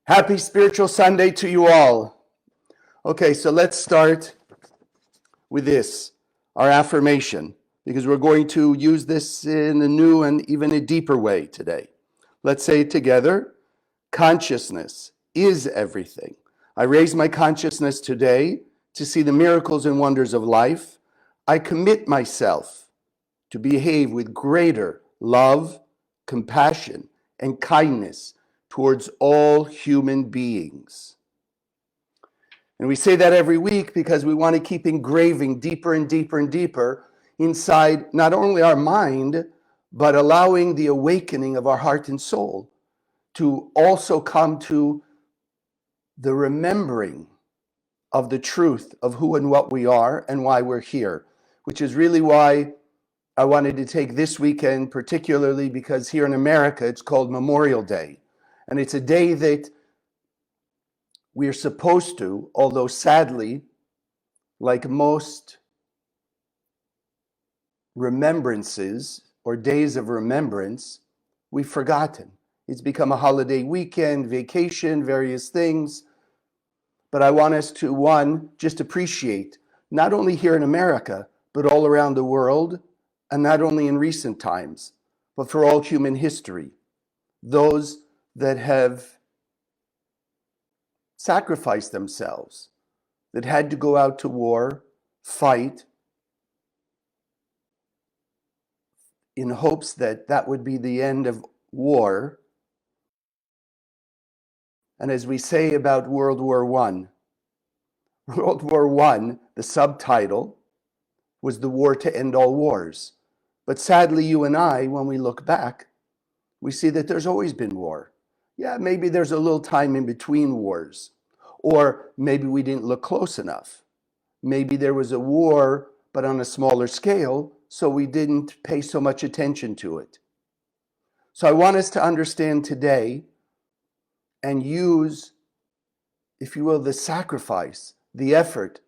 Happy Spiritual Sunday to you all. Okay, so let's start with this, our affirmation, because we're going to use this in a new and even a deeper way today. Let's say it together. Consciousness is everything. I raise my consciousness today to see the miracles and wonders of life. I commit myself to behave with greater love, compassion, and kindness towards all human beings. And we say that every week because we want to keep engraving deeper and deeper and deeper inside not only our mind, but allowing the awakening of our heart and soul to also come to the remembering of the truth of who and what we are and why we're here, which is really why I wanted to take this weekend, particularly because here in America, it's called Memorial Day. And it's a day that we're supposed to, although sadly, like most remembrances or days of remembrance, we've forgotten. It's become a holiday weekend, vacation, various things. But I want us to, one, just appreciate, not only here in America, but all around the world, and not only in recent times, but for all human history, those that have sacrificed themselves, that had to go out to war, fight, in hopes that that would be the end of war. And as we say about World War I, World War I, the subtitle, was the war to end all wars. But sadly, you and I, when we look back, we see that there's always been war. Yeah, maybe there's a little time in between wars. Or maybe we didn't look close enough. Maybe there was a war, but on a smaller scale, so we didn't pay so much attention to it. So I want us to understand today and use, if you will, the sacrifice, the effort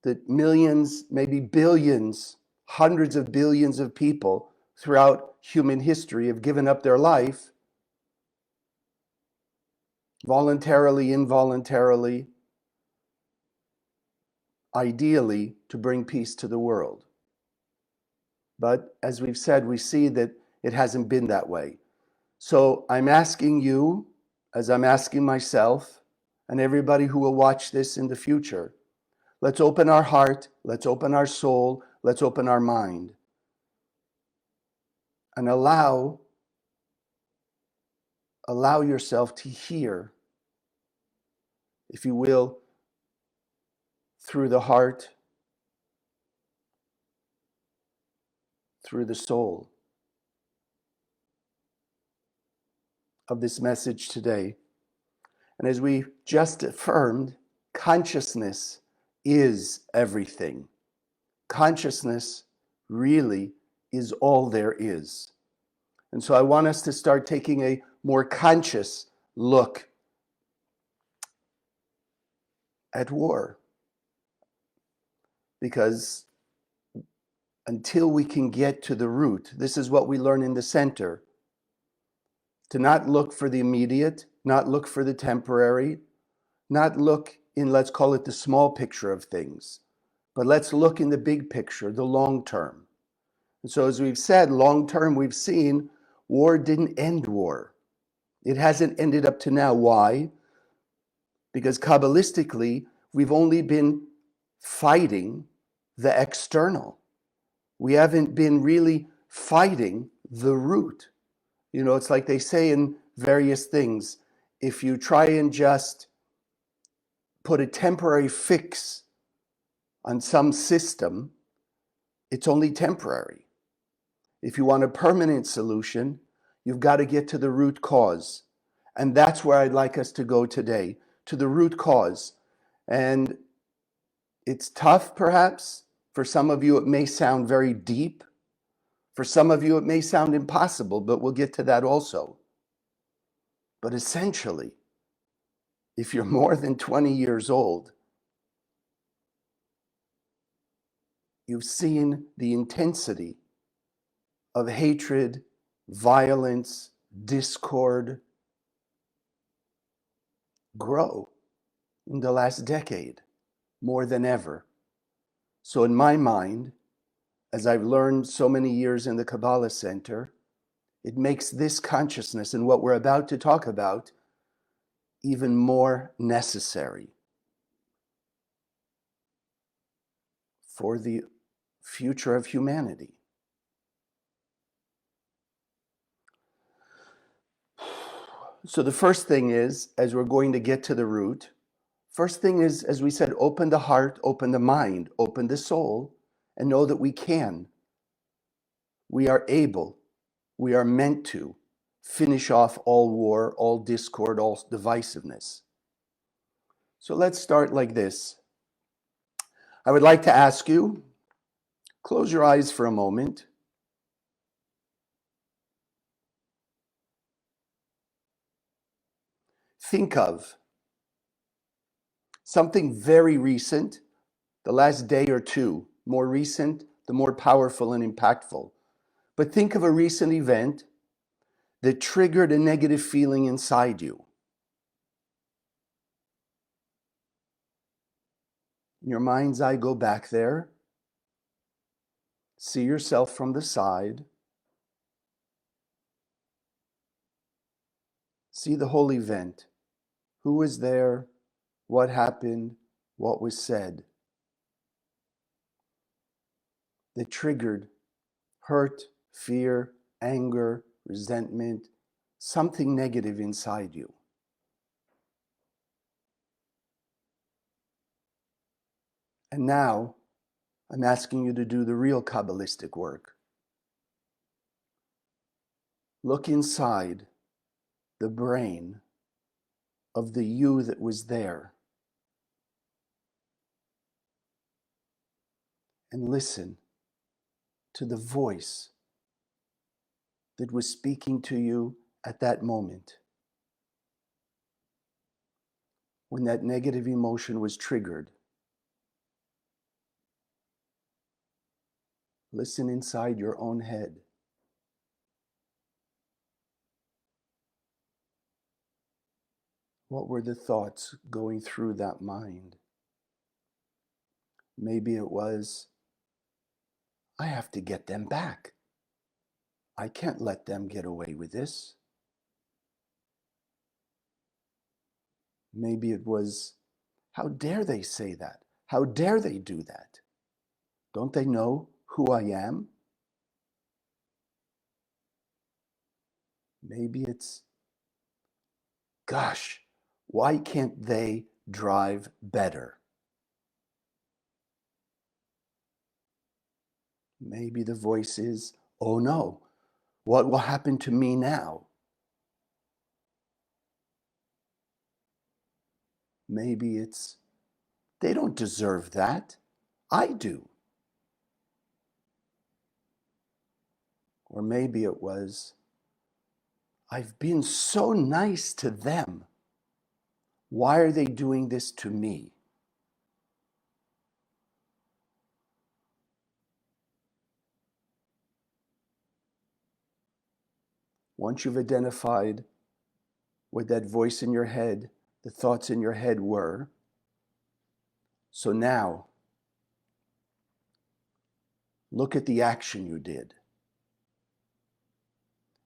that millions, maybe billions, hundreds of billions of people throughout human history have given up their life, voluntarily, involuntarily, ideally, to bring peace to the world. But as we've said, we see that it hasn't been that way. So I'm asking you, as I'm asking myself, and everybody who will watch this in the future, let's open our heart, let's open our soul, let's open our mind, and allow yourself to hear, if you will, through the heart, through the soul, of this message today. And as we just affirmed, consciousness is everything. Consciousness really is all there is. And so I want us to start taking a more conscious look at war. Because until we can get to the root, this is what we learn in the center, to not look for the immediate, not look for the temporary, not look in, let's call it the small picture of things, but let's look in the big picture, the long term. And so as we've said, long term, we've seen war didn't end war. It hasn't ended up to now. Why? Because Kabbalistically, we've only been fighting the external. We haven't been really fighting the root. You know, it's like they say in various things, if you try and just put a temporary fix on some system, it's only temporary. If you want a permanent solution, you've got to get to the root cause. And that's where I'd like us to go today, to the root cause. And it's tough, perhaps. For some of you, it may sound very deep. For some of you, it may sound impossible, but we'll get to that also. But essentially, if you're more than 20 years old, you've seen the intensity of hatred, violence, discord, grow in the last decade more than ever. So in my mind, as I've learned so many years in the Kabbalah Center, it makes this consciousness and what we're about to talk about even more necessary for the future of humanity. So the first thing is, as we're going to get to the root, first thing is, as we said, open the heart, open the mind, open the soul, and know that we can. We are able, we are meant to finish off all war, all discord, all divisiveness. So let's start like this. I would like to ask you, close your eyes for a moment. Think of something very recent, the last day or two. More recent, the more powerful and impactful. But think of a recent event that triggered a negative feeling inside you. In your mind's eye, go back there. See yourself from the side. See the whole event. Who was there? What happened? What was said? That triggered hurt, fear, anger, resentment, something negative inside you. And now, I'm asking you to do the real Kabbalistic work. Look inside the brain of the you that was there and listen to the voice that was speaking to you at that moment when that negative emotion was triggered. Listen inside your own head. What were the thoughts going through that mind? Maybe it was, I have to get them back. I can't let them get away with this. Maybe it was, how dare they say that? How dare they do that? Don't they know who I am? Maybe it's, gosh, why can't they drive better? Maybe the voice is, oh no, what will happen to me now? Maybe it's, they don't deserve that. I do. Or maybe it was, I've been so nice to them. Why are they doing this to me? Once you've identified what that voice in your head, the thoughts in your head were, so now look at the action you did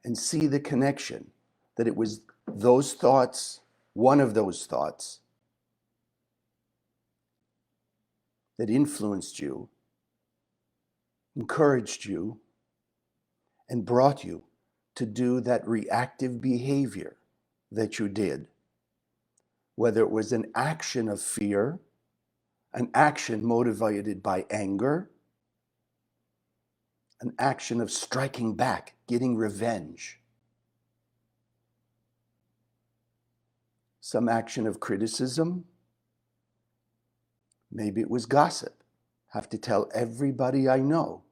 and see the connection that it was those thoughts, one of those thoughts, that influenced you, encouraged you, and brought you to do that reactive behavior that you did. Whether it was an action of fear, an action motivated by anger, an action of striking back, getting revenge, some action of criticism, maybe it was gossip. Have to tell everybody I know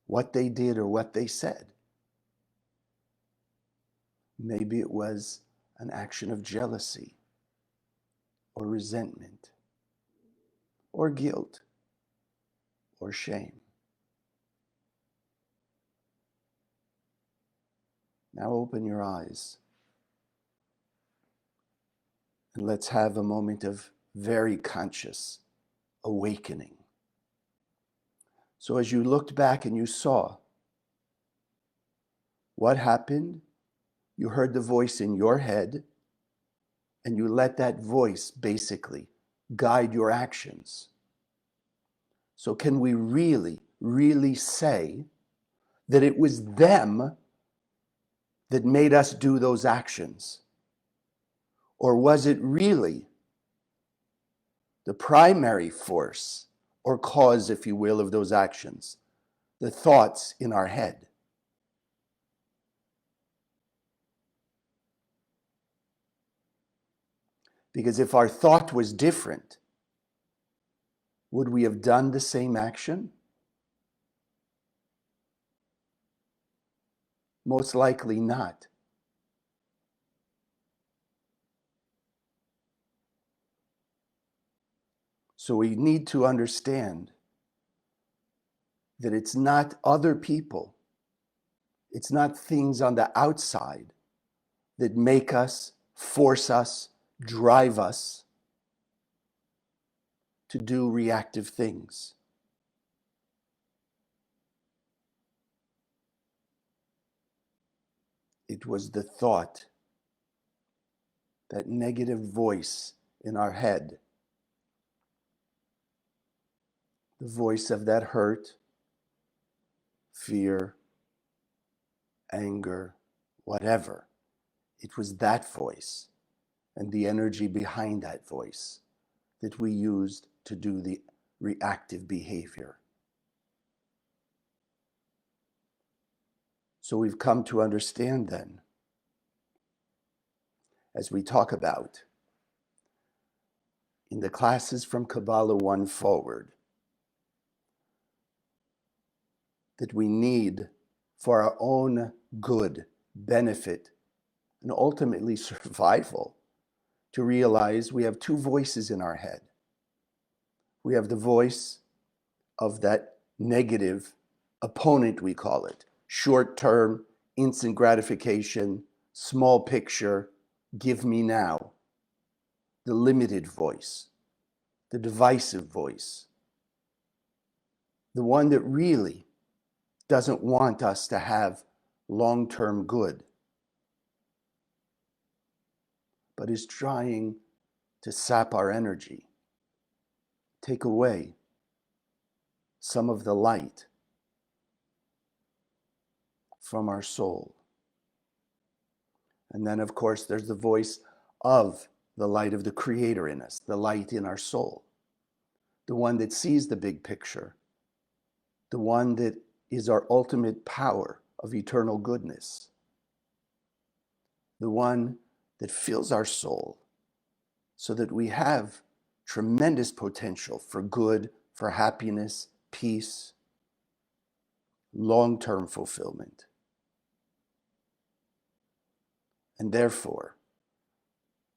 what they did or what they said. Maybe it was an action of jealousy or resentment or guilt or shame. Now open your eyes. And let's have a moment of very conscious awakening. So as you looked back and you saw what happened, you heard the voice in your head, and you let that voice basically guide your actions. So can we really, really say that it was them that made us do those actions? Or was it really the primary force or cause, if you will, of those actions, the thoughts in our head? Because if our thought was different, would we have done the same action? Most likely not. So we need to understand that it's not other people, it's not things on the outside that make us, force us, drive us to do reactive things. It was the thought, that negative voice in our head, the voice of that hurt, fear, anger, whatever. It was that voice and the energy behind that voice that we used to do the reactive behavior. So we've come to understand then, as we talk about in the classes from Kabbalah 1 forward, that we need, for our own good, benefit, and ultimately survival, to realize we have two voices in our head. We have the voice of that negative opponent, we call it, short-term, instant gratification, small picture, give me now. The limited voice, the divisive voice, the one that really doesn't want us to have long-term good, but is trying to sap our energy, take away some of the light from our soul. And then, of course, there's the voice of the light of the Creator in us, the light in our soul, the one that sees the big picture, the one that is our ultimate power of eternal goodness, the one that fills our soul so that we have tremendous potential for good, for happiness, peace, long-term fulfillment. And therefore,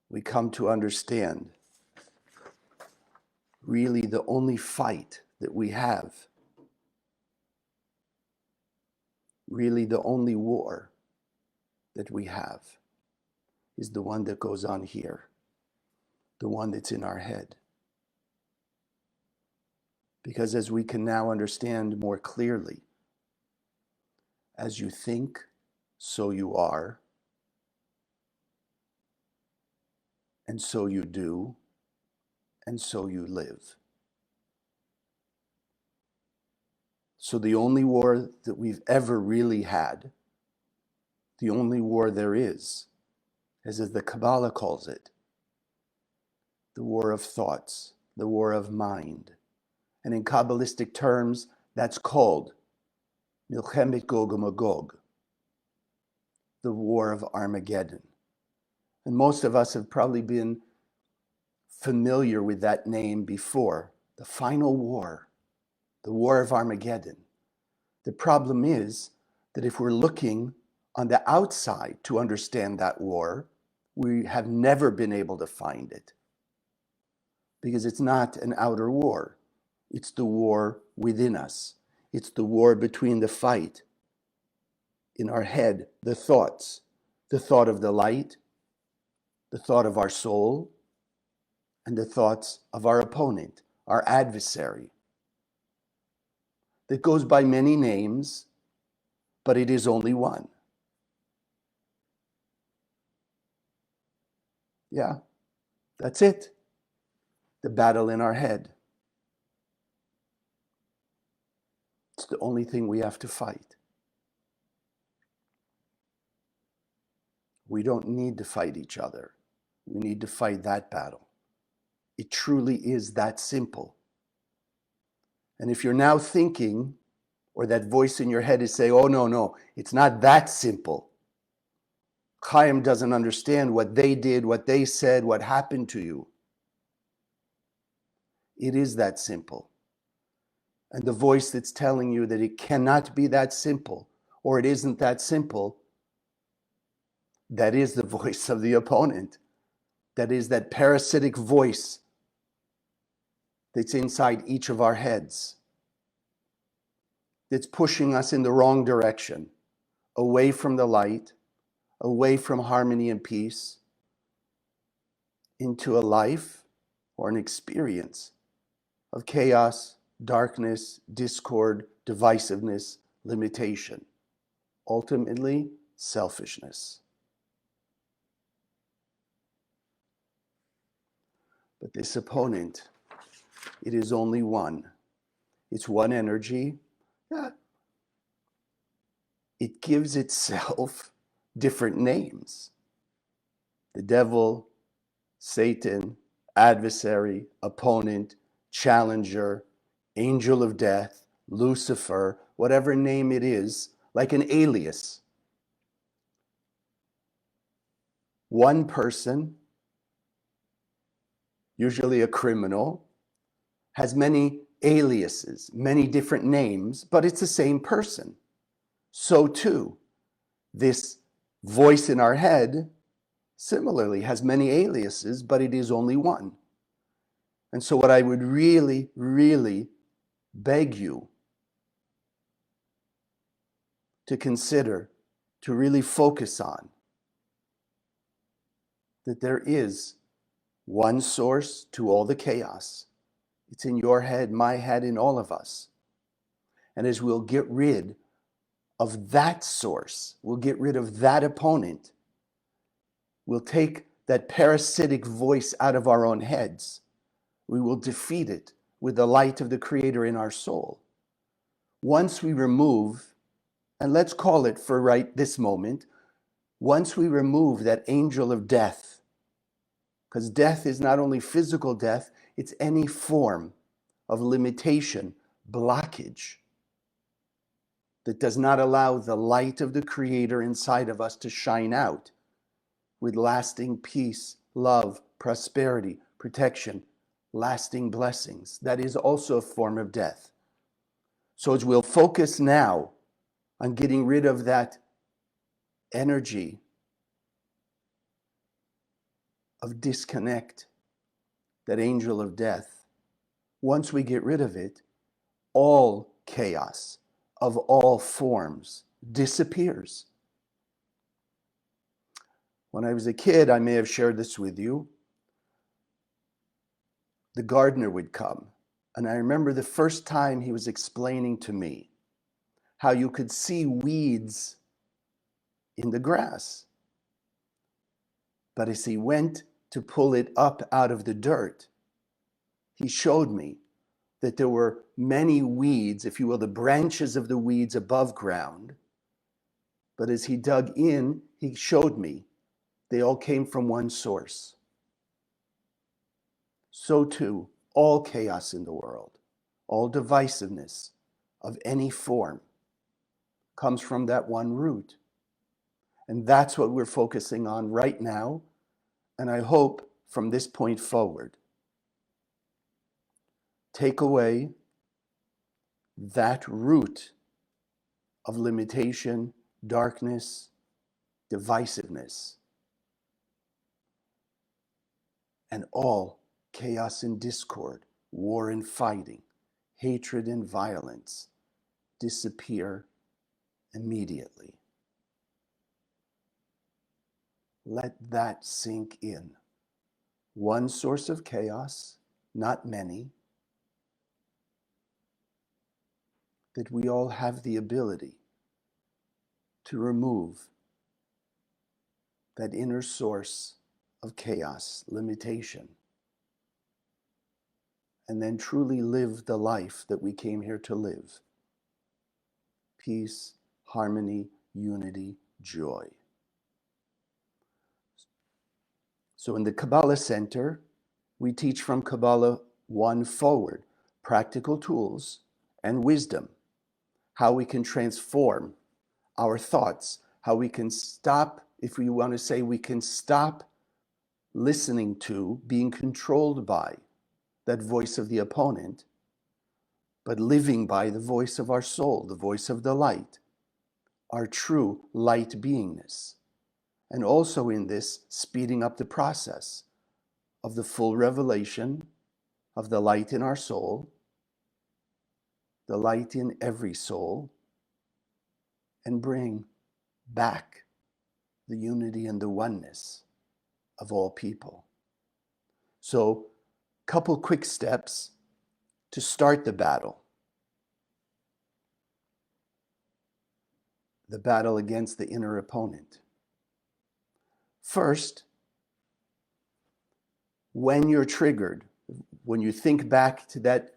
we come to understand really the only fight that we have, really the only war that we have, is the one that goes on here, the one that's in our head. Because as we can now understand more clearly, as you think, so you are, and so you do, and so you live. So the only war that we've ever really had, the only war there is as the Kabbalah calls it, the war of thoughts, the war of mind. And in Kabbalistic terms, that's called Milchemet Gog uMagog, the War of Armageddon. And most of us have probably been familiar with that name before, the final war, the War of Armageddon. The problem is that if we're looking on the outside to understand that war, we have never been able to find it. Because it's not an outer war. It's the war within us. It's the war between the fight in our head, the thoughts, the thought of the light, the thought of our soul, and the thoughts of our opponent, our adversary, that goes by many names, but it is only one. Yeah, that's it. The battle in our head. It's the only thing we have to fight. We don't need to fight each other. We need to fight that battle. It truly is that simple. And if you're now thinking, or that voice in your head is saying, oh, no, it's not that simple. Chaim doesn't understand what they did, what they said, what happened to you. It is that simple. And the voice that's telling you that it cannot be that simple, or it isn't that simple, that is the voice of the opponent. That is that parasitic voice that's inside each of our heads, that's pushing us in the wrong direction, away from the light, away from harmony and peace, into a life or an experience of chaos, darkness, discord, divisiveness, limitation. Ultimately, selfishness. But this opponent, it is only one. It's one energy. Yeah. It gives itself different names. The devil, Satan, adversary, opponent, challenger, angel of death, Lucifer, whatever name it is, like an alias. One person, usually a criminal, has many aliases, many different names, but it's the same person. So too, this voice in our head similarly has many aliases, but it is only one. And so what I would really, really beg you to consider, to really focus on, that there is one source to all the chaos. It's in your head, my head, in all of us. And as we'll get rid of that source, we'll get rid of that opponent, we'll take that parasitic voice out of our own heads. We will defeat it with the light of the Creator in our soul. Once we remove, and let's call it for right this moment, once we remove that angel of death, because death is not only physical death, it's any form of limitation, blockage, that does not allow the light of the Creator inside of us to shine out with lasting peace, love, prosperity, protection, lasting blessings. That is also a form of death. So as we'll focus now on getting rid of that energy of disconnect, that angel of death, once we get rid of it, all chaos of all forms disappears. When I was a kid, I may have shared this with you, the gardener would come. And I remember the first time he was explaining to me how you could see weeds in the grass. But as he went to pull it up out of the dirt, he showed me that there were many weeds, if you will, the branches of the weeds above ground. But as he dug in, he showed me they all came from one source. So too, all chaos in the world, all divisiveness of any form comes from that one root. And that's what we're focusing on right now. And I hope from this point forward, take away that root of limitation, darkness, divisiveness, and all chaos and discord, war and fighting, hatred and violence disappear immediately. Let that sink in. one source of chaos, not many, that we all have the ability to remove that inner source of chaos, limitation, and then truly live the life that we came here to live. Peace, harmony, unity, joy. So in the Kabbalah Center, we teach from Kabbalah 1 forward, practical tools and wisdom, how we can transform our thoughts, how we can stop, if we want to say we can stop listening to, being controlled by that voice of the opponent, but living by the voice of our soul, the voice of the light, our true light beingness. And also in this, speeding up the process of the full revelation of the light in our soul, the light in every soul, and bring back the unity and the oneness of all people. So, couple quick steps to start the battle against the inner opponent. First, when you're triggered, when you think back to that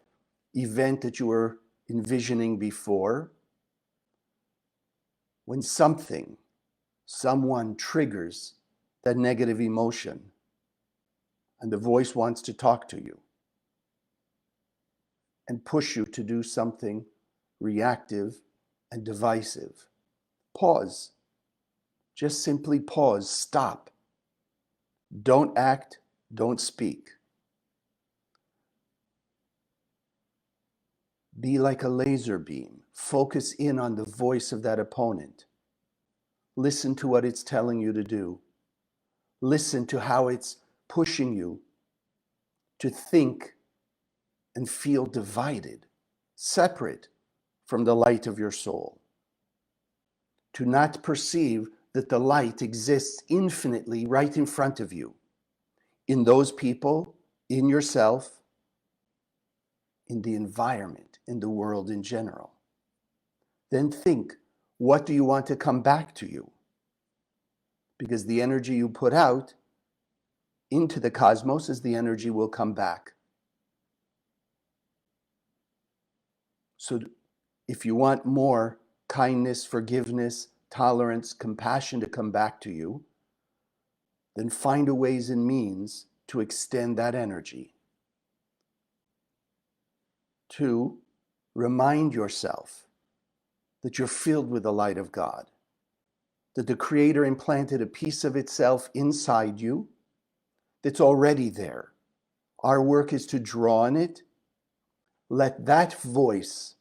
event that you were envisioning before, when someone triggers that negative emotion and the voice wants to talk to you and push you to do something reactive and divisive, pause. Just simply pause, stop. Don't act, don't speak. Be like a laser beam. Focus in on the voice of that opponent. Listen to what it's telling you to do. Listen to how it's pushing you to think and feel divided, separate from the light of your soul. To not perceive that the light exists infinitely right in front of you, in those people, in yourself, in the environment, in the world in general. Then think, what do you want to come back to you? Because the energy you put out into the cosmos is the energy will come back. So if you want more kindness, forgiveness, tolerance, compassion to come back to you, then find a ways and means to extend that energy. 2, remind yourself that you're filled with the light of God, that the Creator implanted a piece of itself inside you that's already there. Our work is to draw on it. Let that voice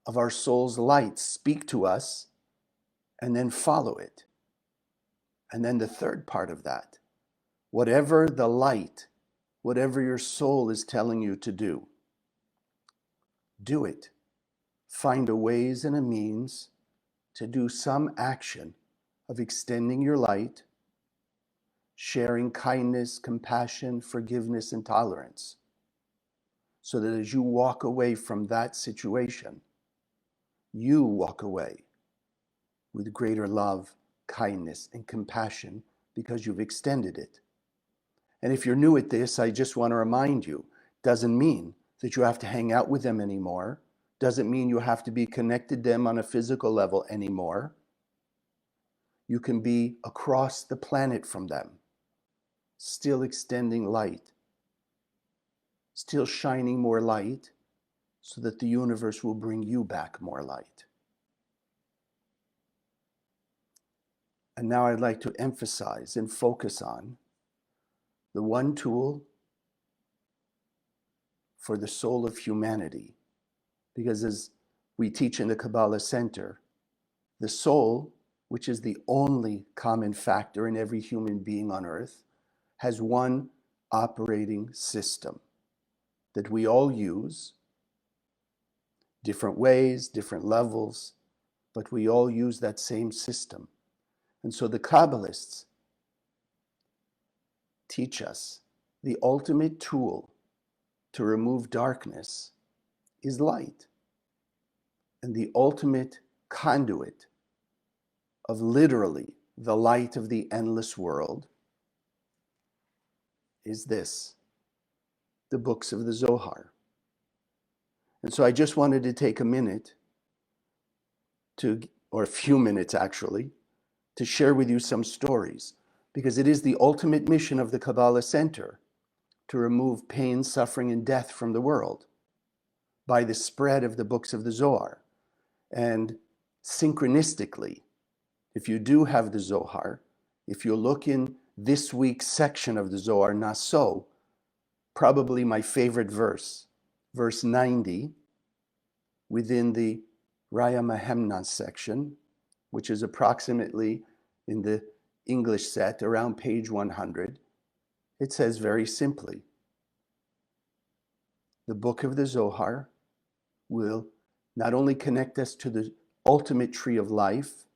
of our soul's light speak to us, and then follow it. And then the third part of that, whatever the light, whatever your soul is telling you to do it. Find a ways and a means to do some action of extending your light, sharing kindness, compassion, forgiveness, and tolerance, so that as you walk away from that situation, you walk away with greater love, kindness, and compassion because you've extended it. And if you're new at this, I just want to remind you, doesn't mean that you have to hang out with them anymore. Doesn't mean you have to be connected to them on a physical level anymore. You can be across the planet from them, still extending light, still shining more light, so that the universe will bring you back more light. And now I'd like to emphasize and focus on the one tool for the soul of humanity. Because as we teach in the Kabbalah Center, the soul, which is the only common factor in every human being on earth, has one operating system that we all use, different ways, different levels, but we all use that same system. And so the Kabbalists teach us The ultimate tool to remove darkness is light. And the ultimate conduit of literally the light of the endless world is this, the books of the Zohar. And so I just wanted to take a minute or a few minutes actually, to share with you some stories, because it is the ultimate mission of the Kabbalah Center to remove pain, suffering, and death from the world by the spread of the books of the Zohar. And synchronistically, if you do have the Zohar, if you look in this week's section of the Zohar, Naso, probably my favorite verse, verse 90, within the Raya Mahemna section, which is approximately in the English set around page 100, it says very simply, the book of the Zohar will not only connect us to the ultimate tree of life,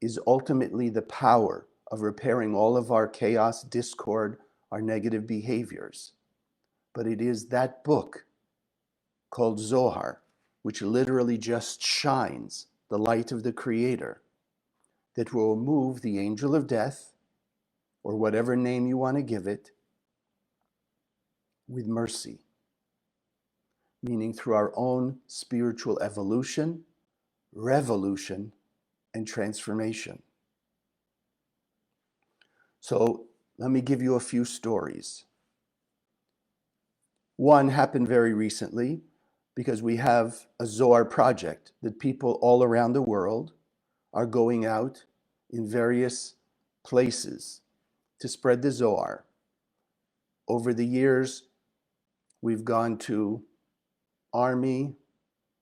is ultimately the power of repairing all of our chaos, discord, our negative behaviors. But it is that book called Zohar, which literally just shines the light of the Creator, that will remove the angel of death, or whatever name you want to give it, with mercy. Meaning through our own spiritual evolution, revolution, and transformation. So let me give you a few stories. One happened very recently because we have a Zohar project that people all around the world are going out in various places to spread the Zohar. Over the years, we've gone to army,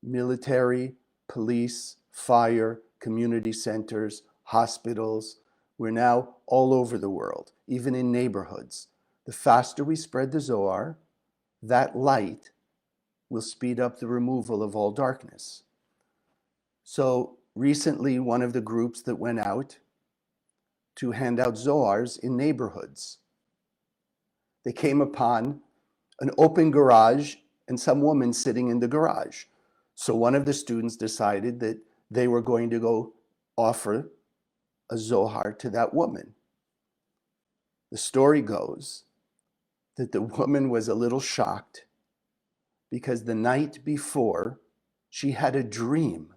military, police, fire, community centers, hospitals. We're now all over the world, even in neighborhoods. The faster we spread the Zohar, that light will speed up the removal of all darkness. So recently, one of the groups that went out to hand out Zohars in neighborhoods, they came upon an open garage and some woman sitting in the garage. So one of the students decided that they were going to go offer a Zohar to that woman. The story goes that the woman was a little shocked because the night before she had a dream.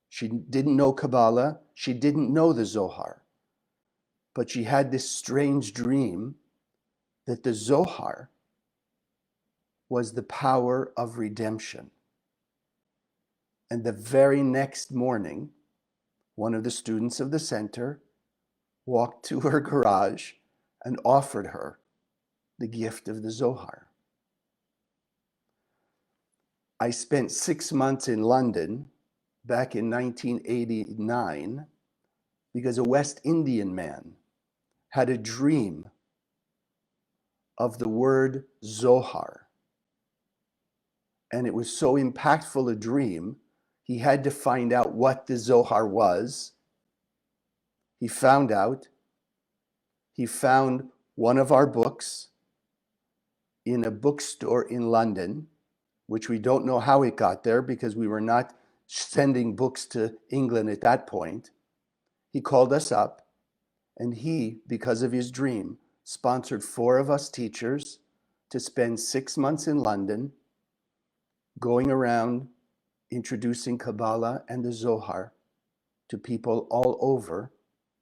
She didn't know Kabbalah, she didn't know the Zohar, but she had this strange dream that the Zohar was the power of redemption. And the very next morning, one of the students of the center walked to her garage and offered her the gift of the Zohar. I spent 6 months in London back in 1989 because a West Indian man had a dream of the word Zohar. And it was so impactful a dream, he had to find out what the Zohar was. He found out. He found one of our books in a bookstore in London, which we don't know how it got there because we were not sending books to England at that point. He called us up, and he, because of his dream, sponsored 4 of us teachers to spend 6 months in London going around introducing Kabbalah and the Zohar to people all over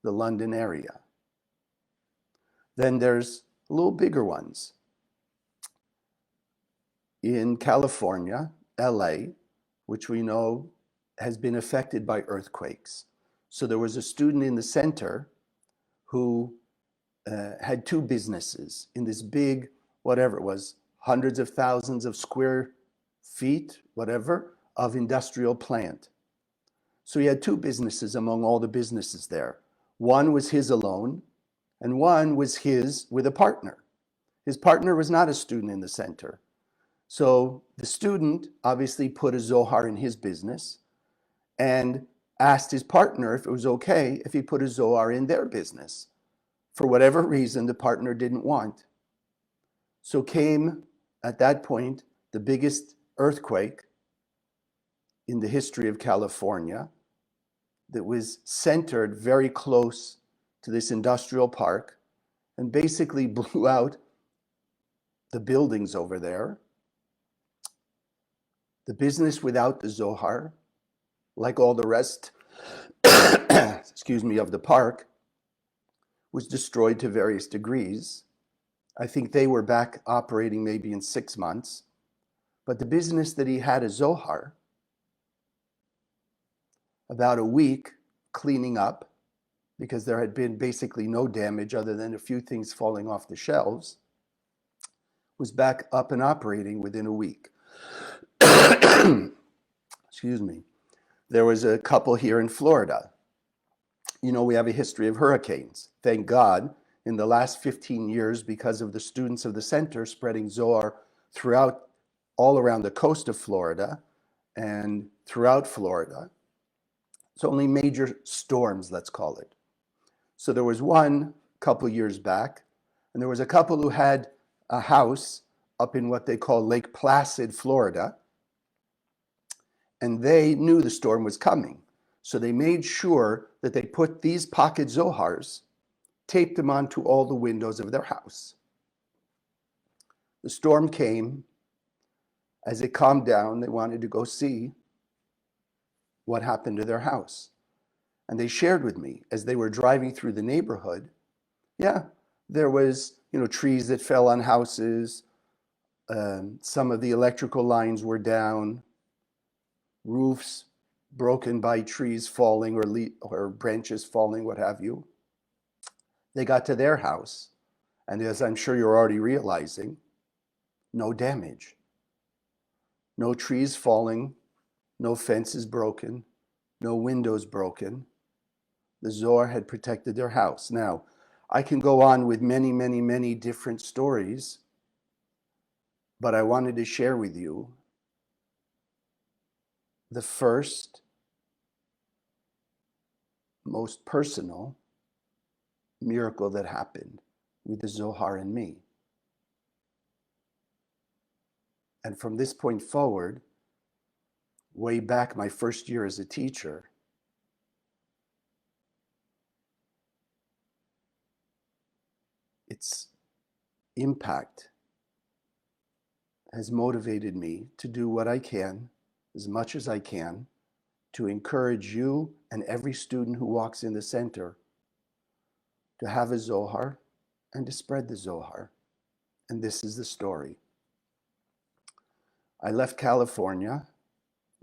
the London area. Then there's a little bigger ones. In California, LA, which we know has been affected by earthquakes. So there was a student in the center who had 2 businesses in this big, whatever it was, hundreds of thousands of square feet, whatever, of industrial plant. So he had 2 businesses among all the businesses there. One was his alone, and one was his with a partner. His partner was not a student in the center. So the student obviously put a Zohar in his business and asked his partner if it was okay if he put a Zohar in their business. For whatever reason, the partner didn't want. So came, at that point, the biggest earthquake in the history of California that was centered very close to this industrial park and basically blew out the buildings over there. The business without the Zohar, like all the rest, excuse me, of the park, was destroyed to various degrees. I think they were back operating maybe in 6 months. But the business that he had a Zohar, about a week cleaning up, because there had been basically no damage other than a few things falling off the shelves, was back up and operating within a week. Excuse me. There was a couple here in Florida. You know, we have a history of hurricanes. Thank God, in the last 15 years, because of the students of the center spreading Zohar throughout, all around the coast of Florida and throughout Florida. It's only major storms, let's call it. So there was one couple years back, and there was a couple who had a house up in what they call Lake Placid, Florida, and they knew the storm was coming. So they made sure that they put these pocket Zohars, taped them onto all the windows of their house. The storm came. As it calmed down, they wanted to go see what happened to their house. And they shared with me as they were driving through the neighborhood, yeah, there was, trees that fell on houses. Some of the electrical lines were down, roofs broken by trees falling or branches falling, what have you. They got to their house, and as I'm sure you're already realizing, no damage. No trees falling, no fences broken, no windows broken. The Zohar had protected their house. Now, I can go on with many, many, many different stories, but I wanted to share with you the first, most personal miracle that happened with the Zohar and me. And from this point forward, way back my first year as a teacher, its impact has motivated me to do what I can, as much as I can, to encourage you and every student who walks in the center to have a Zohar and to spread the Zohar. And this is the story. I left California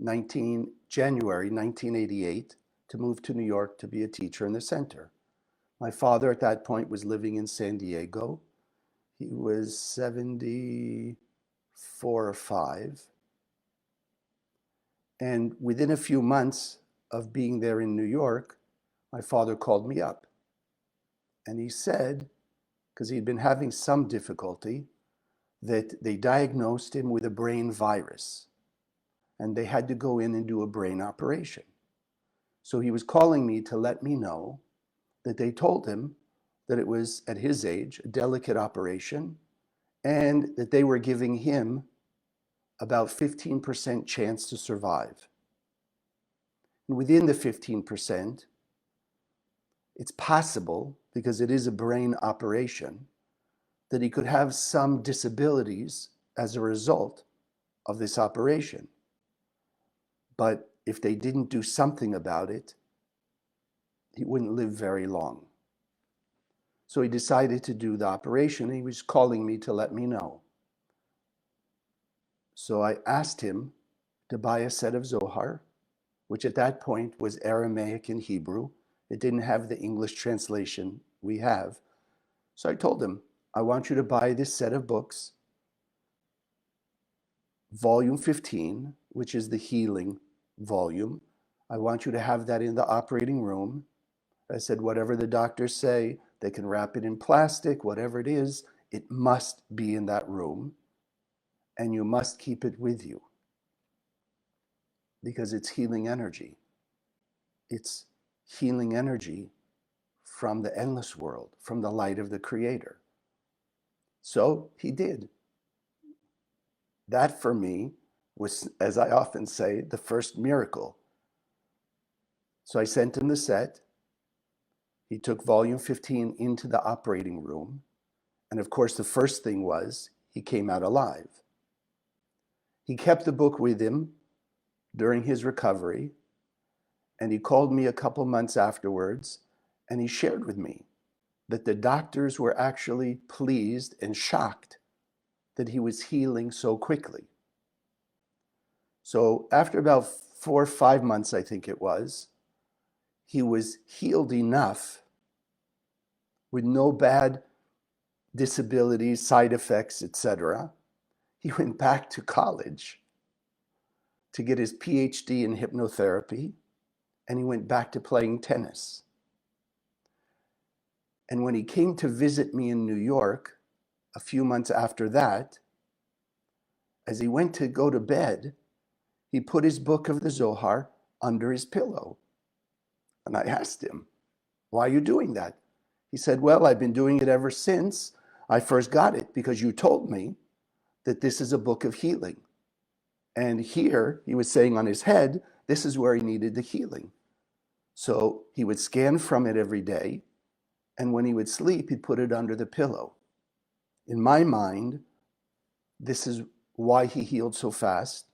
January 1988 to move to New York to be a teacher in the center. My father at that point was living in San Diego. He was 74 or 5. And within a few months of being there in New York, my father called me up. And he said, because he'd been having some difficulty, that they diagnosed him with a brain virus. And they had to go in and do a brain operation. So he was calling me to let me know that they told him that it was, at his age, a delicate operation, and that they were giving him about 15% chance to survive. And within the 15%, it's possible, because it is a brain operation, that he could have some disabilities as a result of this operation. But if they didn't do something about it, he wouldn't live very long. So he decided to do the operation. He was calling me to let me know. So I asked him to buy a set of Zohar, which at that point was Aramaic and Hebrew. It didn't have the English translation we have. So I told him, I want you to buy this set of books, volume 15, which is the healing volume. I want you to have that in the operating room. I said, whatever the doctors say, they can wrap it in plastic, whatever it is, it must be in that room. And you must keep it with you, because it's healing energy. It's healing energy from the endless world, from the light of the Creator. So he did. That for me was, as I often say, the first miracle. So I sent him the set. He took volume 15 into the operating room. And of course, the first thing was he came out alive. He kept the book with him during his recovery. And he called me a couple months afterwards, and he shared with me that the doctors were actually pleased and shocked that he was healing so quickly. So after about 4 or 5 months, I think it was, he was healed enough with no bad disabilities, side effects, etc. He went back to college to get his PhD in hypnotherapy, and he went back to playing tennis. And when he came to visit me in New York, a few months after that, as he went to go to bed, he put his book of the Zohar under his pillow. And I asked him, why are you doing that? He said, well, I've been doing it ever since I first got it, because you told me that this is a book of healing. And here, he was saying on his head, this is where he needed the healing. So he would scan from it every day, and when he would sleep, he'd put it under the pillow. In my mind, this is why he healed so fast,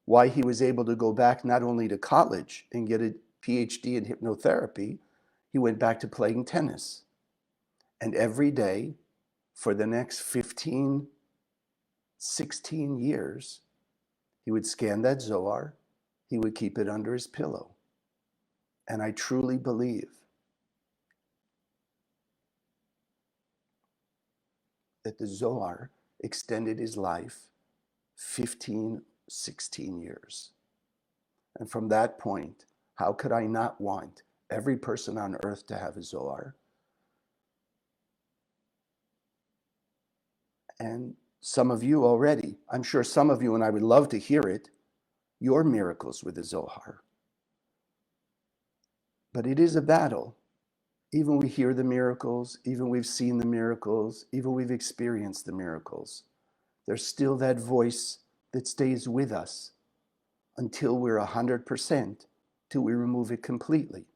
why he was able to go back not only to college and get a PhD in hypnotherapy, he went back to playing tennis. And every day for the next 15, 16 years, he would scan that Zohar, he would keep it under his pillow. And I truly believe that the Zohar extended his life 15, 16 years. And from that point, how could I not want every person on earth to have a Zohar? And some of you already, I'm sure some of you, and I would love to hear it, your miracles with the Zohar. But it is a battle. Even we hear the miracles, even we've seen the miracles, even we've experienced the miracles. There's still that voice that stays with us until we're 100%, till we remove it completely.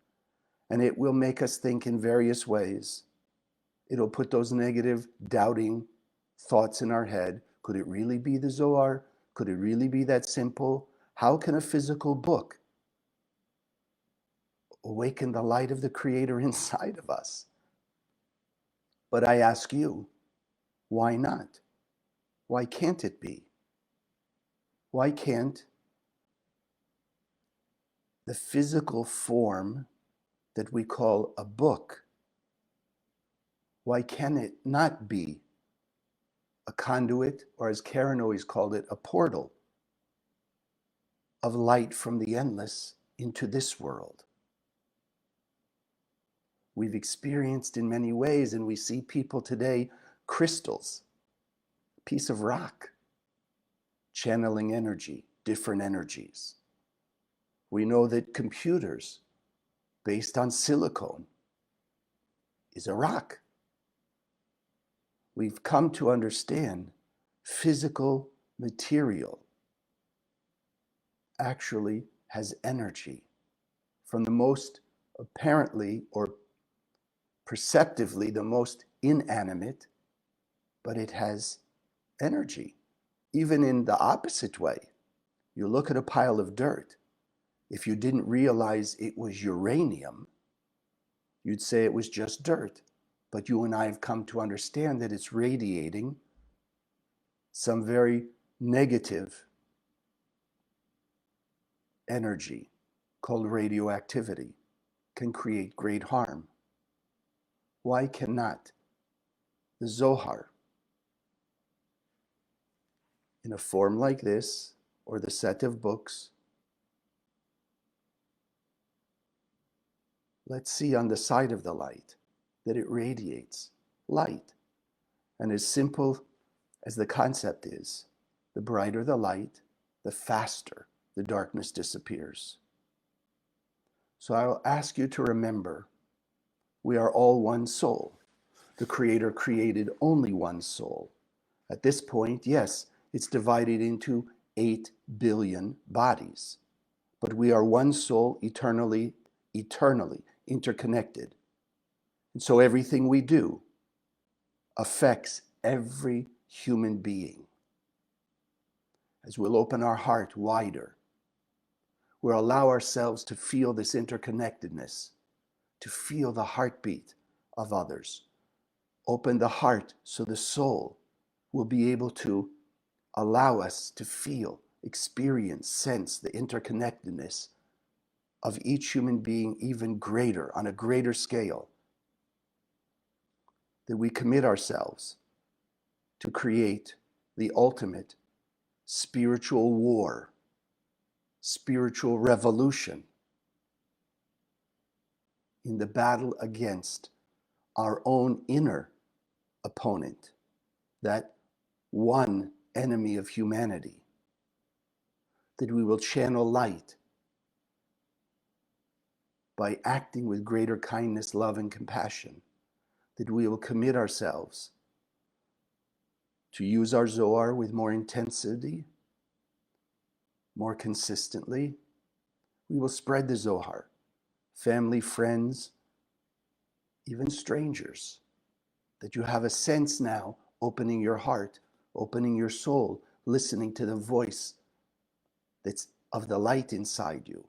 And it will make us think in various ways. It'll put those negative, doubting thoughts in our head. Could it really be the Zohar? Could it really be that simple? How can a physical book awaken the light of the Creator inside of us? But I ask you, why not? Why can't it be? Why can't the physical form that we call a book, why can it not be a conduit, or as Karen always called it, a portal of light from the endless into this world? We've experienced in many ways, and we see people today, crystals, piece of rock, channeling energy, different energies. We know that computers based on silicone is a rock. We've come to understand physical material actually has energy from the most apparently or perceptively the most inanimate, but it has energy. Even in the opposite way, you look at a pile of dirt, if you didn't realize it was uranium, you'd say it was just dirt. But you and I have come to understand that it's radiating some very negative energy called radioactivity, can create great harm. Why cannot the Zohar, in a form like this, or the set of books, let's see on the side of the light that it radiates light. And as simple as the concept is, the brighter the light, the faster the darkness disappears. So I'll ask you to remember We are all one soul. The Creator created only one soul. At this point, yes, it's divided into 8 billion bodies. But we are one soul, eternally interconnected. And so everything we do affects every human being. As we'll open our heart wider, we'll allow ourselves to feel this interconnectedness, to feel the heartbeat of others. Open the heart so the soul will be able to allow us to feel, experience, sense the interconnectedness of each human being even greater, on a greater scale. That we commit ourselves to create the ultimate spiritual war, spiritual revolution in the battle against our own inner opponent, that one enemy of humanity. That we will channel light by acting with greater kindness, love, and compassion. That we will commit ourselves to use our Zohar with more intensity, more consistently. We will spread the Zohar. Family, friends, even strangers. That you have a sense now, opening your heart, opening your soul, listening to the voice that's of the light inside you.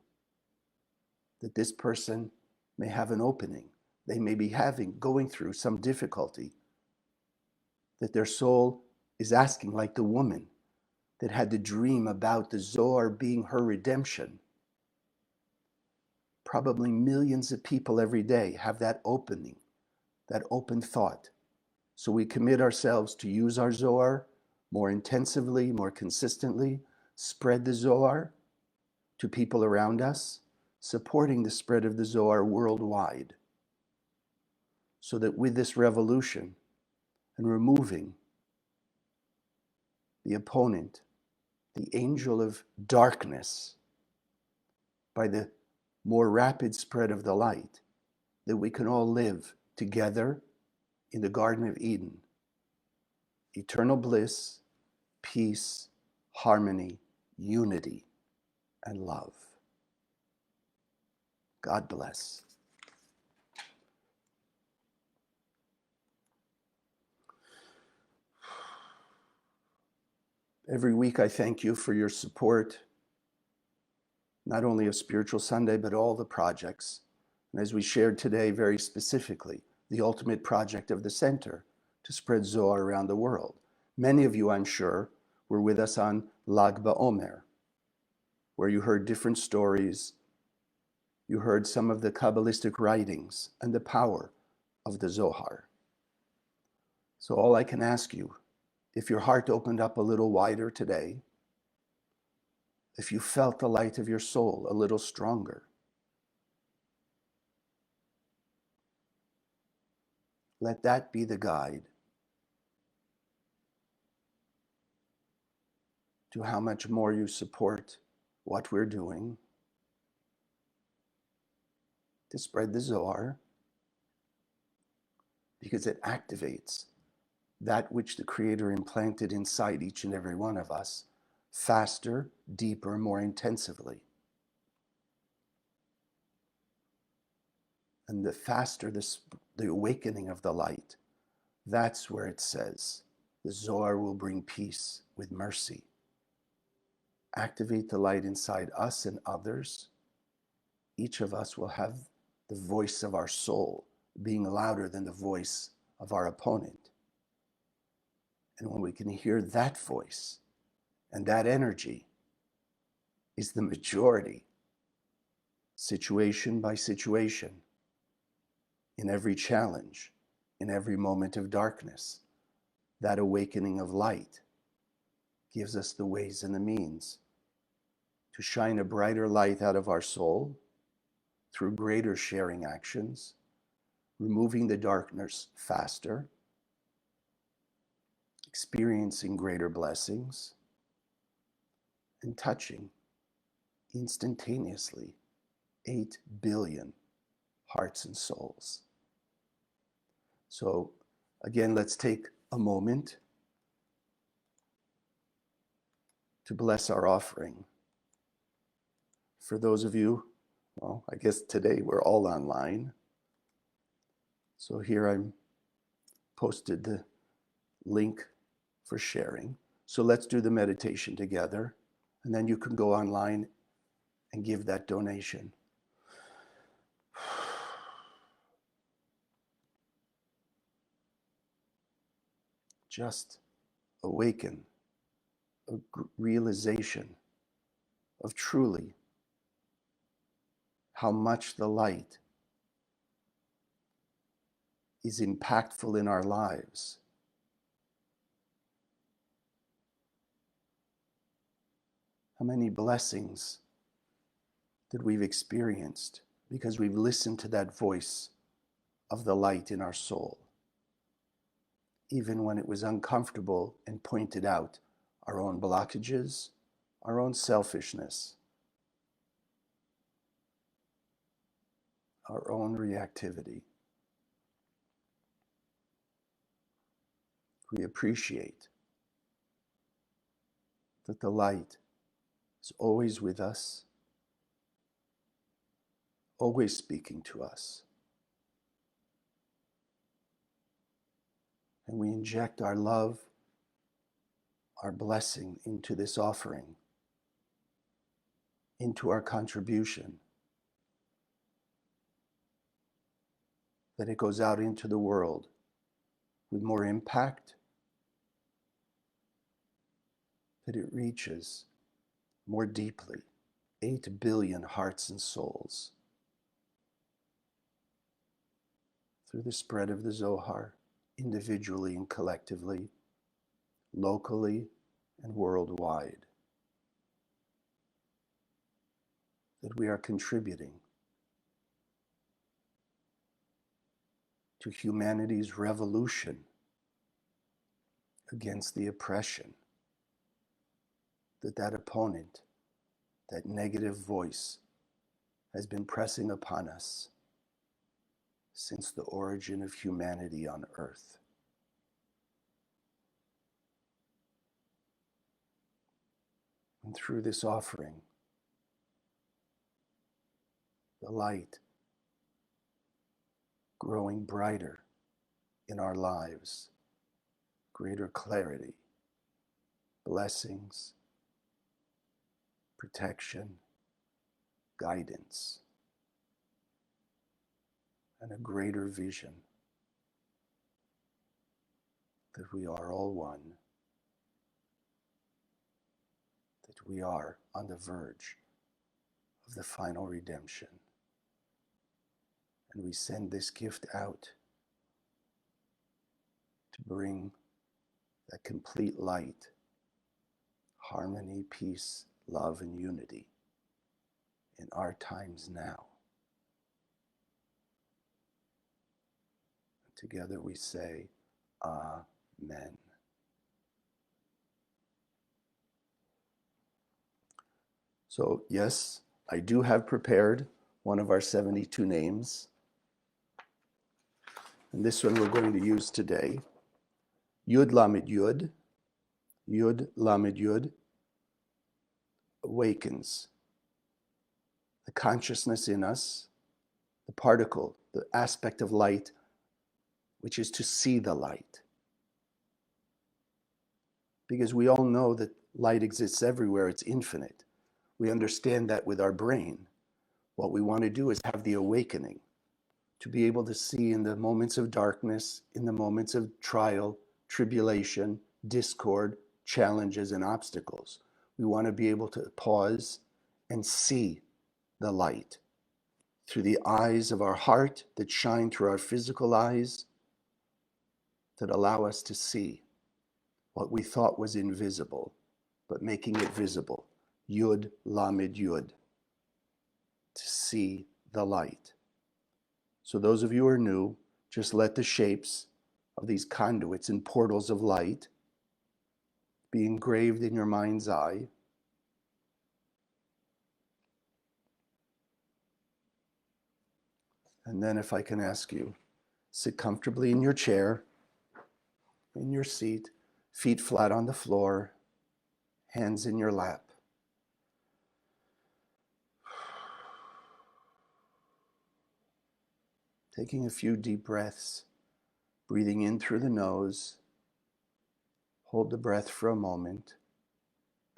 That this person may have an opening. They may be going through some difficulty. That their soul is asking, like the woman that had the dream about the Zohar being her redemption. Probably millions of people every day have that opening, that open thought. So we commit ourselves to use our Zohar more intensively, more consistently, spread the Zohar to people around us, supporting the spread of the Zohar worldwide. So that with this revolution and removing the opponent, the angel of darkness, by the more rapid spread of the light, that we can all live together in the Garden of Eden. Eternal bliss, peace, harmony, unity, and love. God bless. Every week I thank you for your support, not only of Spiritual Sunday, but all the projects. And as we shared today, very specifically, the ultimate project of the center to spread Zohar around the world. Many of you, I'm sure, were with us on Lag BaOmer, where you heard different stories. You heard some of the Kabbalistic writings and the power of the Zohar. So all I can ask you, if your heart opened up a little wider today, if you felt the light of your soul a little stronger, let that be the guide to how much more you support what we're doing to spread the Zohar, because it activates that which the Creator implanted inside each and every one of us faster, deeper, more intensively. And the faster the awakening of the light, that's where it says the Zohar will bring peace with mercy. Activate the light inside us and others. Each of us will have the voice of our soul being louder than the voice of our opponent. And when we can hear that voice and that energy is the majority, situation by situation, in every challenge, in every moment of darkness, that awakening of light gives us the ways and the means to shine a brighter light out of our soul through greater sharing actions, removing the darkness faster, experiencing greater blessings, and touching instantaneously 8 billion hearts and souls. So again, let's take a moment to bless our offering. For those of you, well, I guess today we're all online. So here I'm posted the link for sharing. So let's do the meditation together, and then you can go online and give that donation. Just awaken a realization of truly how much the light is impactful in our lives. How many blessings that we've experienced because we've listened to that voice of the light in our soul, even when it was uncomfortable, and pointed out our own blockages, our own selfishness, our own reactivity. We appreciate that the light is always with us, always speaking to us. And we inject our love, our blessing into this offering, into our contribution, that it goes out into the world with more impact, that it reaches more deeply 8 billion hearts and souls through the spread of the Zohar, individually and collectively, locally and worldwide, that we are contributing to humanity's revolution against the oppression that opponent, that negative voice, has been pressing upon us since the origin of humanity on earth. And through this offering, the light growing brighter in our lives, greater clarity, blessings, protection, guidance, and a greater vision that we are all one, that we are on the verge of the final redemption. And we send this gift out to bring that complete light, harmony, peace, love, and unity in our times now. Together we say, Amen. So yes, I do have prepared one of our 72 names. And this one we're going to use today. Yud Lamed Yud. Yud Lamed Yud awakens the consciousness in us, the particle, the aspect of light, which is to see the light. Because we all know that light exists everywhere, it's infinite. We understand that with our brain. What we want to do is have the awakening, to be able to see in the moments of darkness, in the moments of trial, tribulation, discord, challenges, and obstacles. We want to be able to pause and see the light through the eyes of our heart that shine through our physical eyes, that allow us to see what we thought was invisible, but making it visible. Yud Lamed Yud, to see the light. So those of you who are new, just let the shapes of these conduits and portals of light be engraved in your mind's eye. And then if I can ask you Sit comfortably in your chair, in your seat, feet flat on the floor, hands in your lap. Taking a few deep breaths, breathing in through the nose. Hold the breath for a moment.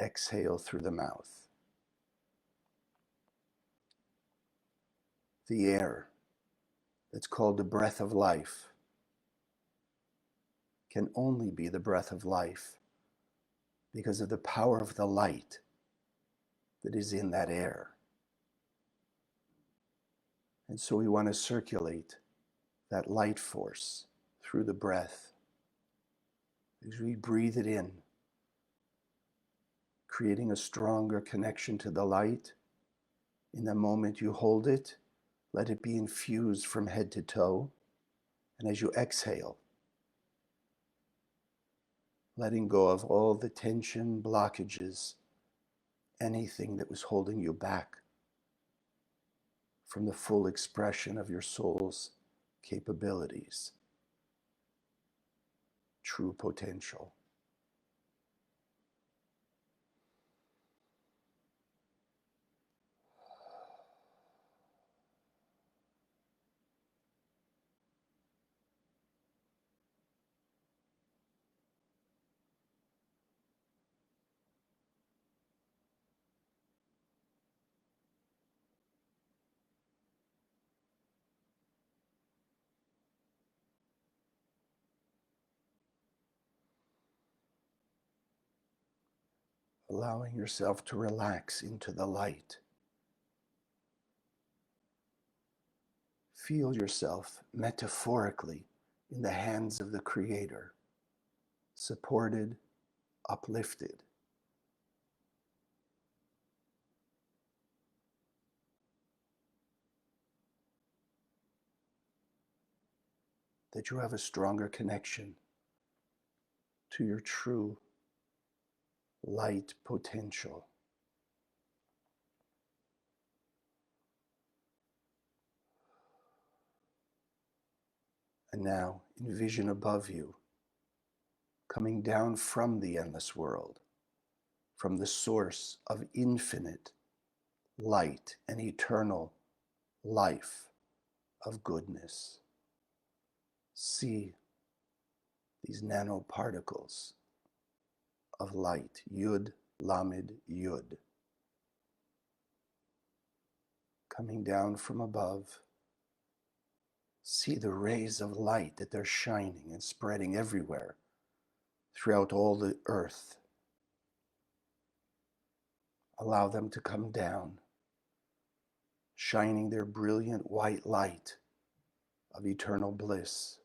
Exhale through the mouth. The air that's called the breath of life can only be the breath of life because of the power of the light that is in that air. And so we want to circulate that light force through the breath as we breathe it in, creating a stronger connection to the light. In the moment you hold it, let it be infused from head to toe. And as you exhale, letting go of all the tension, blockages, anything that was holding you back from the full expression of your soul's capabilities, true potential. Allowing yourself to relax into the light. Feel yourself metaphorically in the hands of the Creator, supported, uplifted. That you have a stronger connection to your true light potential. And now envision above you, coming down from the endless world, from the source of infinite light and eternal life of goodness. See these nanoparticles of light, Yud, Lamed, Yud, coming down from above. See the rays of light that they're shining and spreading everywhere throughout all the earth. Allow them to come down, shining their brilliant white light of eternal bliss.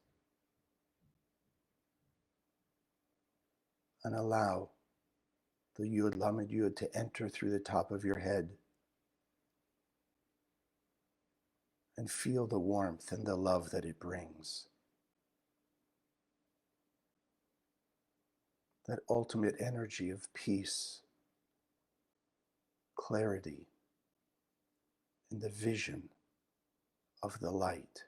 And allow the Yud Lamed Yud to enter through the top of your head and feel the warmth and the love that it brings. That ultimate energy of peace, clarity, and the vision of the light.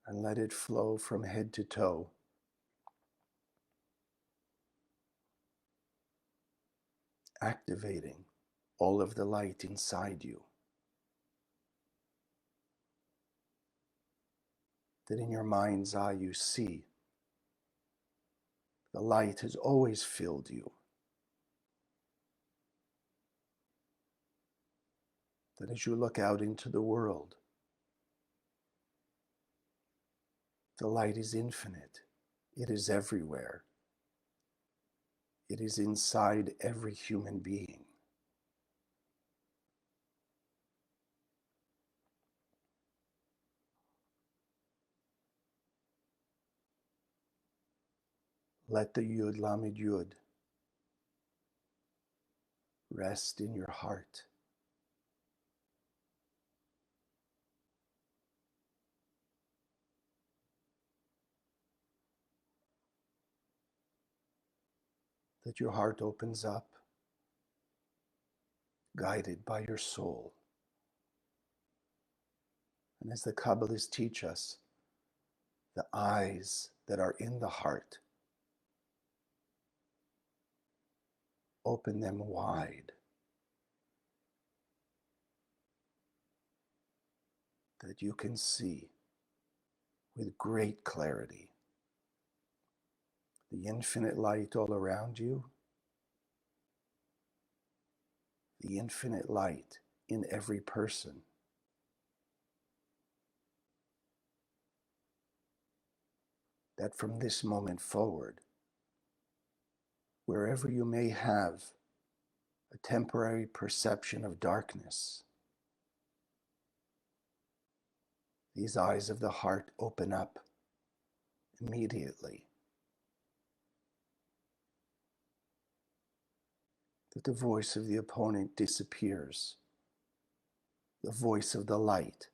And let it flow from head to toe, activating all of the light inside you. That in your mind's eye you see the light has always filled you. That as you look out into the world, the light is infinite. It is everywhere. It is inside every human being. Let the Yud Lamed Yud rest in your heart. That your heart opens up, guided by your soul. And as the Kabbalists teach us, the eyes that are in the heart, open them wide, that you can see with great clarity the infinite light all around you, the infinite light in every person, that from this moment forward, wherever you may have a temporary perception of darkness, these eyes of the heart open up immediately, that the voice of the opponent disappears, the voice of the light,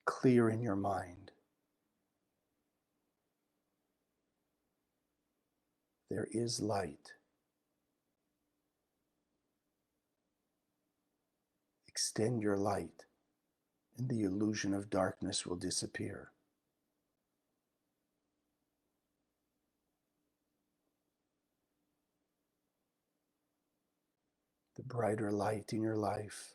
clear in your mind. There is light. Extend your light, and the illusion of darkness will disappear. The brighter light in your life,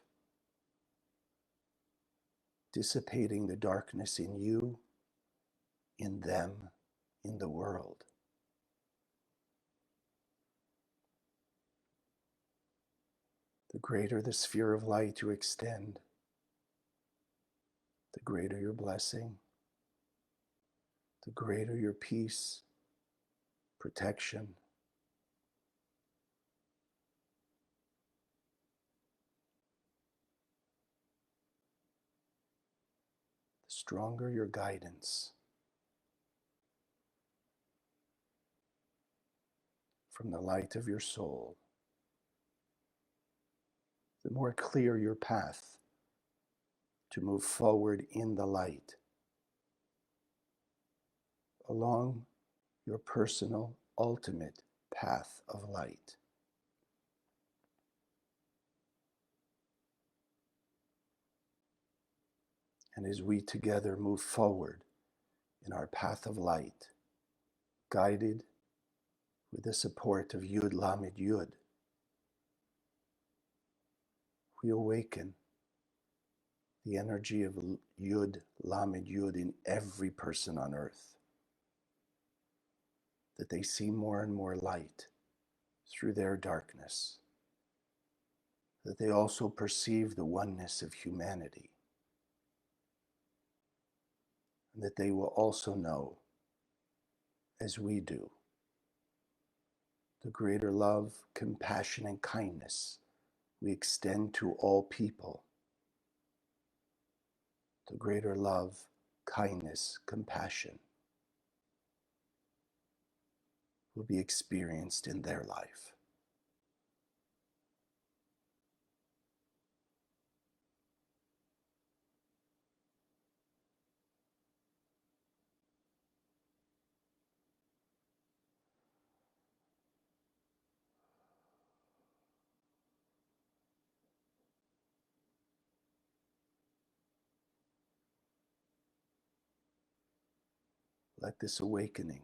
dissipating the darkness in you, in them, in the world. The greater the sphere of light you extend, the greater your blessing, the greater your peace, protection. The stronger your guidance from the light of your soul, the more clear your path to move forward in the light, along your personal, ultimate path of light. And as we together move forward in our path of light, guided with the support of Yud Lamed Yud, we awaken the energy of Yud Lamed Yud in every person on earth, that they see more and more light through their darkness, that they also perceive the oneness of humanity, and that they will also know, as we do, the greater love, compassion, and kindness we extend to all people. The greater love, kindness, compassion will be experienced in their life. Let this awakening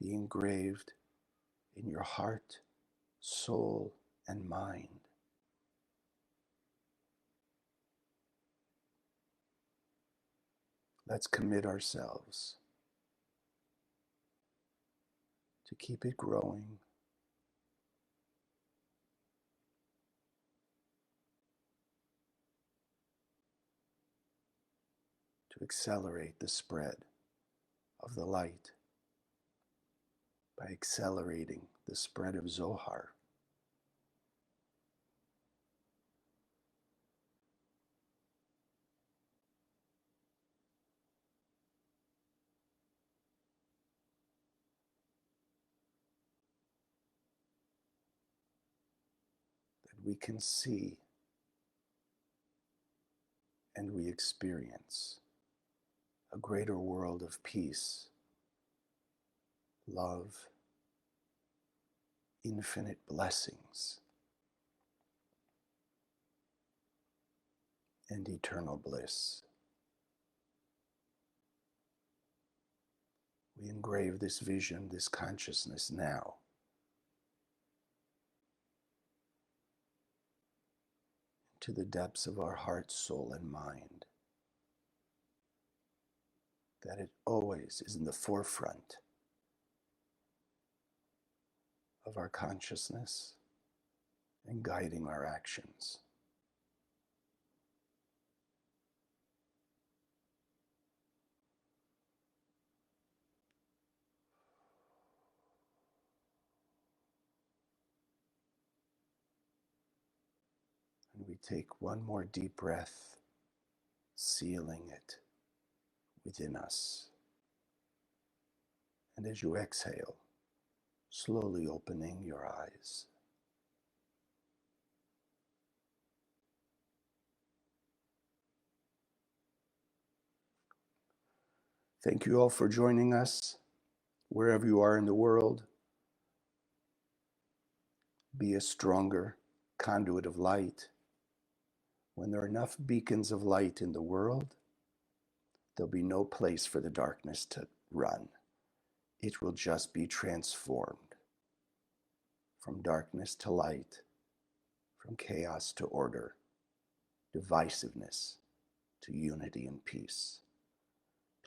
be engraved in your heart, soul, and mind. Let's commit ourselves to keep it growing, to accelerate the spread of the light by accelerating the spread of Zohar. That we can see and we experience a greater world of peace, love, infinite blessings, and eternal bliss. We engrave this vision, this consciousness now. To the depths of our heart, soul, and mind. That it always is in the forefront of our consciousness and guiding our actions. And we take one more deep breath, sealing it within us. And as you exhale, slowly opening your eyes. Thank you all for joining us. Wherever you are in the world, be a stronger conduit of light. When there are enough beacons of light in the world, there'll be no place for the darkness to run. It will just be transformed from darkness to light, from chaos to order, divisiveness to unity and peace.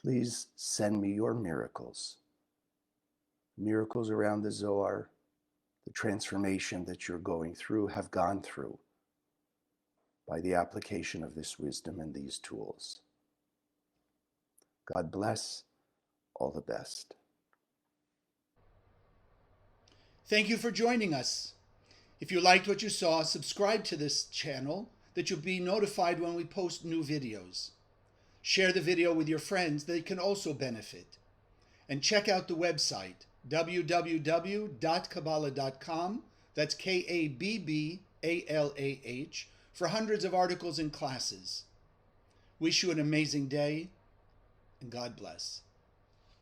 Please send me your miracles around the Zohar, the transformation that you're going through, have gone through by the application of this wisdom and these tools. God bless. All the best. Thank you for joining us. If you liked what you saw, subscribe to this channel that you'll be notified when we post new videos. Share the video with your friends, they can also benefit. And check out the website, www.kabbalah.com, that's Kabbalah, for hundreds of articles and classes. Wish you an amazing day, and God bless.